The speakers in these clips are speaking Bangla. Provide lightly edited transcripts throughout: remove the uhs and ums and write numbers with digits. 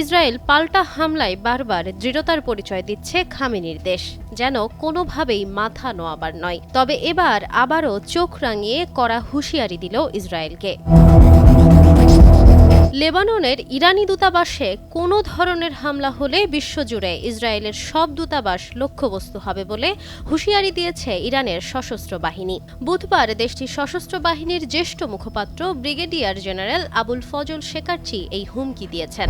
ইসরায়েল পাল্টা হামলায় বারবার দৃঢ়তার পরিচয় দিচ্ছে খামেনির দেশ, যেন কোনোভাবেই মাথা নোয়াবার নয়। তবে এবার আবারও চোখ রাঙিয়ে কড়া হুঁশিয়ারি দিল ইসরায়েলকে। লেবাননের ইরানি দূতাবাসে কোনো ধরনের হামলা হলে বিশ্বজুড়ে ইসরায়েলের সব দূতাবাস লক্ষ্যবস্তু হবে বলে হুঁশিয়ারি দিয়েছে ইরানের সশস্ত্র বাহিনী। বুধবার দেশটির সশস্ত্র বাহিনীর জ্যেষ্ঠ মুখপাত্র ব্রিগেডিয়ার জেনারেল আবুল ফজল শেকারচি এই হুমকি দিয়েছেন।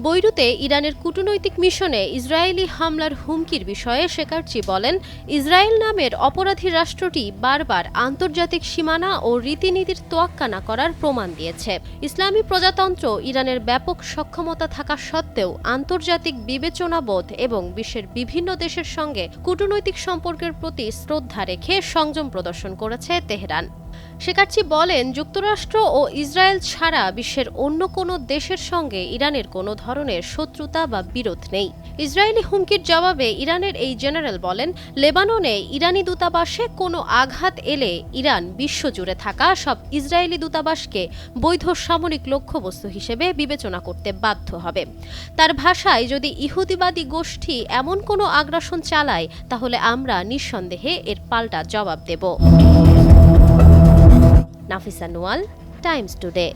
বৈরুতে ইরানের কূটনৈতিক মিশনে ইসরায়েলি হামলার হুমকির বিষয়ে শেকারচি বলেন, ইসরায়েল নামের অপরাধী রাষ্ট্রটি বারবার আন্তর্জাতিক সীমানা ও রীতিনীতির তোয়াক্কা না করার প্রমাণ দিয়েছে। ইসলামী প্রজাতন্ত্র ইরানের ব্যাপক সক্ষমতা থাকা সত্ত্বেও আন্তর্জাতিক বিবেচনাবোধ এবং বিশ্বের বিভিন্ন দেশের সঙ্গে কূটনৈতিক সম্পর্কের প্রতি শ্রদ্ধা রেখে সংযম প্রদর্শন করেছে তেহরান। শেকারচি বলেন, যুক্তরাষ্ট্র ও ইসরায়েল ছাড়া বিশ্বের অন্য কোনো দেশের সঙ্গে ইরানের কোনো ধরনের শত্রুতা বা বিরোধ নেই। ইসরায়েলি হুমকির জবাবে ইরানের এই জেনারেল বলেন, লেবাননে ইরানি দূতাবাসে কোনো আঘাত এলে ইরান বিশ্বজুড়ে থাকা সব ইসরায়েলি দূতাবাসকে বৈধ সামরিক লক্ষ্যবস্তু হিসেবে বিবেচনা করতে বাধ্য হবে। তার ভাষায়, যদি ইহুদিবাদী গোষ্ঠী এমন কোনো আগ্রাসন চালায় তাহলে আমরা নিঃসন্দেহে এর পাল্টা জবাব দেব। Nafisa Noyal, Times today.